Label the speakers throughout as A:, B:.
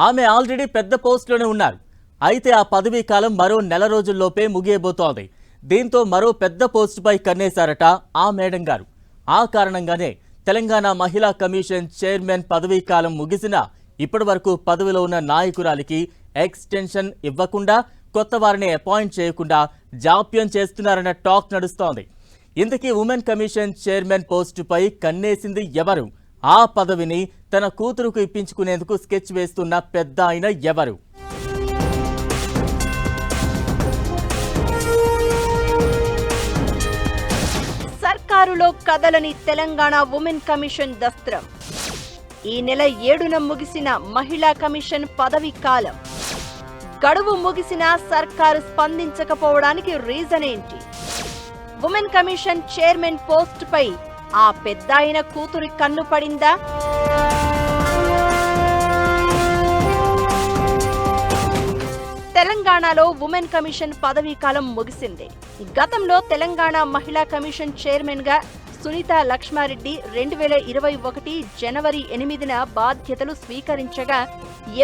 A: ఆమె ఆల్రెడీ పెద్ద పోస్టులోనే ఉన్నారు. అయితే ఆ పదవీ కాలం మరో నెల రోజుల్లోపే ముగియబోతోంది. దీంతో మరో పెద్ద పోస్టుపై కన్నేశారట ఆ మేడం గారు. ఆ కారణంగానే తెలంగాణ మహిళా కమిషన్ చైర్మన్ పదవీ కాలం ముగిసినా ఇప్పటి వరకు పదవిలో ఉన్న నాయకురాలికి ఎక్స్టెన్షన్ ఇవ్వకుండా, కొత్త వారిని అపాయింట్ చేయకుండా జాప్యం చేస్తున్నారన్న టాక్ నడుస్తోంది. ఇంతకీ ఉమెన్ కమిషన్ చైర్మన్ పోస్టుపై కన్నేసింది ఎవరు? ఆ పదవిని తన కూతురుకు ఇప్పించుకునేందుకు స్కెచ్ వేస్తున్న పెద్ద ఆయన ఎవరు?
B: సర్కారులో కదలని తెలంగాణ ఉమెన్ కమిషన్ దస్త్రం. ఈ నెల 7న ముగిసిన మహిళా కమిషన్ పదవి కాలం. గడువు ముగిసినా సర్కారు స్పందించకపోవడానికి రీజన్ ఏంటి? ఉమెన్ కమిషన్ చైర్మన్ పోస్టుపై ఆ పెద్దాయన కూతురి కన్ను పడిందా? తెలంగాణలో ఉమెన్ కమిషన్ పదవీ కాలం ముగిసింది. గతంలో తెలంగాణ మహిళా కమిషన్ చైర్మన్ గా సునీత లక్ష్మారెడ్డి 2021 జనవరి 8న బాధ్యతలు స్వీకరించగా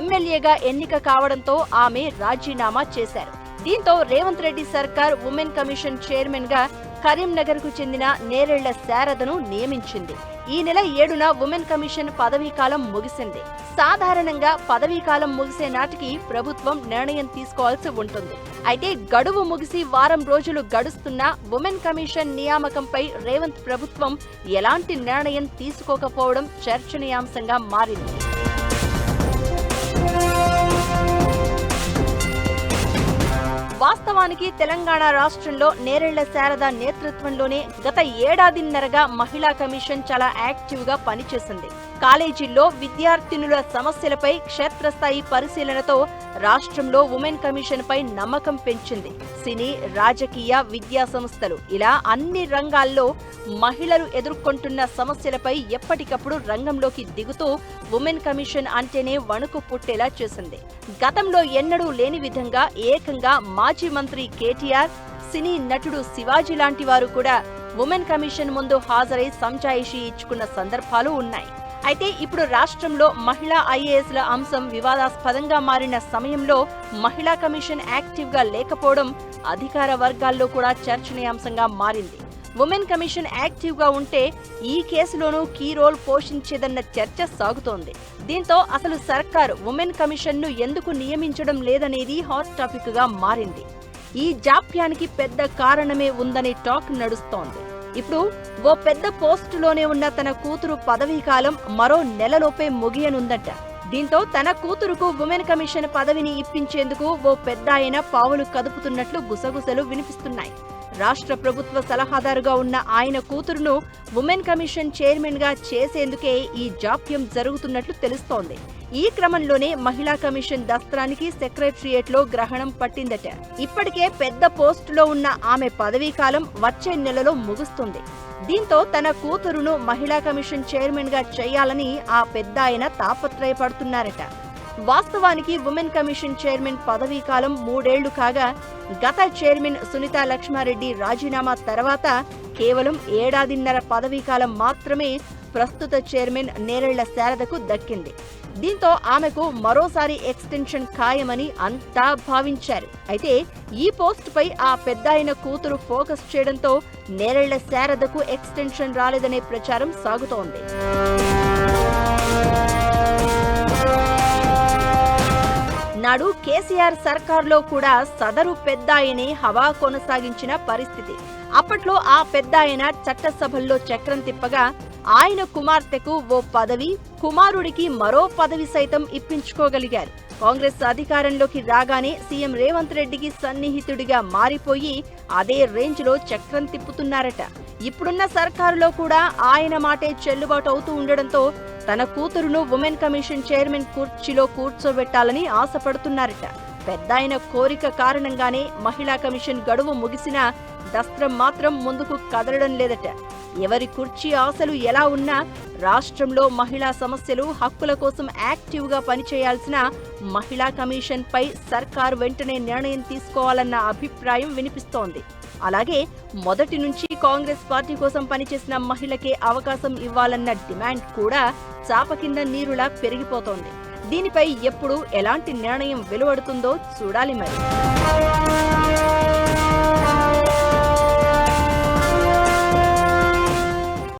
B: ఎమ్మెల్యేగా ఎన్నిక కావడంతో ఆమె రాజీనామా చేశారు. దీంతో రేవంత్ రెడ్డి సర్కార్ ఉమెన్ కమిషన్ చైర్మన్ గా కరీంనగర్ కు చెందిన నేరెళ్ల శారదను నియమించింది. ఈ నెల 7న ఉమెన్ కమిషన్ పదవీ కాలం ముగిసింది. సాధారణంగా పదవీ కాలం ముగిసే నాటికి ప్రభుత్వం నిర్ణయం తీసుకోవాల్సి ఉంటుంది. అయితే గడువు ముగిసి వారం రోజులు గడుస్తున్నా ఉమెన్ కమిషన్ నియామకంపై రేవంత్ ప్రభుత్వం ఎలాంటి నిర్ణయం తీసుకోకపోవడం చర్చనీయాంశంగా మారింది. వాస్తవానికి తెలంగాణ రాష్ట్రంలో నేరెళ్ల శారద నేతృత్వంలోనే గత ఏడాదిన్నరగా మహిళా కమిషన్ చాలా యాక్టివ్ గా పనిచేసింది. కాలేజీల్లో విద్యార్థినుల సమస్యలపై క్షేత్రస్థాయి పరిశీలనతో రాష్ట్రంలో ఉమెన్ కమిషన్ పై నమ్మకం పెంచింది. సినీ, రాజకీయ, విద్యా సంస్థలు ఇలా అన్ని రంగాల్లో మహిళలు ఎదుర్కొంటున్న సమస్యలపై ఎప్పటికప్పుడు రంగంలోకి దిగుతూ ఉమెన్ కమిషన్ అంటేనే వణుకు పుట్టేలా చేసింది. గతంలో ఎన్నడూ లేని విధంగా ఏకంగా మాజీ మంత్రి కేటీఆర్, సినీ నటుడు శివాజీ లాంటి వారు కూడా ఉమెన్ కమిషన్ ముందు హాజరై సంజాయిషీ ఇచ్చుకున్న సందర్భాలు ఉన్నాయి. అయితే ఇప్పుడు రాష్ట్రంలో మహిళా ఐఏఎస్ల అంశం వివాదాస్పదంగా మారిన సమయంలో మహిళా కమిషన్ యాక్టివ్ గా లేకపోవడం అధికార వర్గాల్లో కూడా చర్చనీయాంశంగా మారింది. ఉమెన్ కమిషన్ యాక్టివ్ గా ఉంటే ఈ కేసులోనూ కీ రోల్ పోషించేదన్న చర్చ సాగుతోంది. దీంతో అసలు సర్కార్ ఉమెన్ కమిషన్ ను ఎందుకు నియమించడం లేదనేది హాట్ టాపిక్ గా మారింది. ఈ జాప్యానికి పెద్ద కారణమే ఉందనే టాక్ నడుస్తోంది. ఇప్పుడు ఓ పెద్ద పోస్టులోనే ఉన్న తన కూతురు పదవీ కాలం మరో నెలలోపే ముగియనుందట. దీంతో తన కూతురుకు ఉమెన్ కమిషన్ పదవిని ఇప్పించేందుకు ఓ పెద్ద ఆయన పావులు కదుపుతున్నట్లు గుసగుసలు వినిపిస్తున్నాయి. రాష్ట్ర ప్రభుత్వ సలహాదారుగా ఉన్న ఆయన కూతురును ఉమెన్ కమిషన్ చైర్మన్ గా చేసేందుకే ఈ జాప్యం జరుగుతున్నట్లు తెలుస్తోంది. ఈ క్రమంలోనే మహిళా కమిషన్ దస్త్రానికి సెక్రటరియేట్ లో గ్రహణం పట్టిందట. ఇప్పటికే పెద్ద పోస్టులో ఉన్న ఆమె పదవీ కాలం వచ్చే నెలలో ముగుస్తుంది. దీంతో తన కూతురును మహిళా కమిషన్ చైర్మన్ గా చేయాలని ఆ పెద్ద ఆయన తాపత్రయపడుతున్నారట. వాస్తవానికి ఉమెన్ కమిషన్ చైర్మన్ పదవీ కాలం 3 ఏళ్లు కాగా గత చైర్మన్ సునీత లక్ష్మారెడ్డి రాజీనామా తర్వాత కేవలం ఏడాదిన్నర పదవీ కాలం మాత్రమే ప్రస్తుత చైర్మన్ నేరెళ్ల శారదకు దక్కింది. దీంతో ఆమెకు మరోసారి ఎక్స్టెన్షన్ ఖాయమని అంతా భావించారు. అయితే ఈ పోస్టుపై ఆ పెద్దాయన కూతురు ఫోకస్ చేయడంతో నేరెళ్ల శారదకు ఎక్స్టెన్షన్ రాలేదనే ప్రచారం సాగుతోంది. నాడు కేసీఆర్ సర్కార్లో కూడా సదరు పెద్దాయనే హవా కొనసాగించిన పరిస్థితి. అప్పట్లో ఆ పెద్దాయన చట్టసభల్లో చక్రం తిప్పగా ఆయన కుమార్తెకు ఓ పదవి, కుమారుడికి మరో పదవి సైతం ఇప్పించుకోగలిగారు. కాంగ్రెస్ అధికారంలోకి రాగానే సీఎం రేవంత్ రెడ్డికి సన్నిహితుడిగా మారిపోయి అదే రేంజ్ లో చక్రం తిప్పుతున్నారట. ఇప్పుడున్న సర్కారులో కూడా ఆయన మాటే చెల్లుబాటు అవుతూ ఉండడంతో తన కూతురును ఉమెన్ కమిషన్ చైర్మన్ కుర్చీలో కూర్చోబెట్టాలని ఆశపడుతున్నారట. పెద్దాయన కోరిక కారణంగానే మహిళా కమిషన్ గడువు ముగిసినా దస్త్రం మాత్రం ముందుకు కదలడం లేదట. ఎవరి కుర్చీ ఆశలు ఎలా ఉన్నా రాష్ట్రంలో మహిళా సమస్యలు, హక్కుల కోసం యాక్టివ్ గా పనిచేయాల్సిన మహిళా కమిషన్ పై సర్కార్ వెంటనే నిర్ణయం తీసుకోవాలన్న అభిప్రాయం వినిపిస్తోంది. అలాగే మొదటి నుంచి కాంగ్రెస్ పార్టీ కోసం పనిచేసిన మహిళకే అవకాశం ఇవ్వాలన్న డిమాండ్ కూడా చాప కింద నీరులా పెరిగిపోతోంది. దీనిపై ఎప్పుడు ఎలాంటి నిర్ణయం వెలువడుతుందో చూడాలి మరి.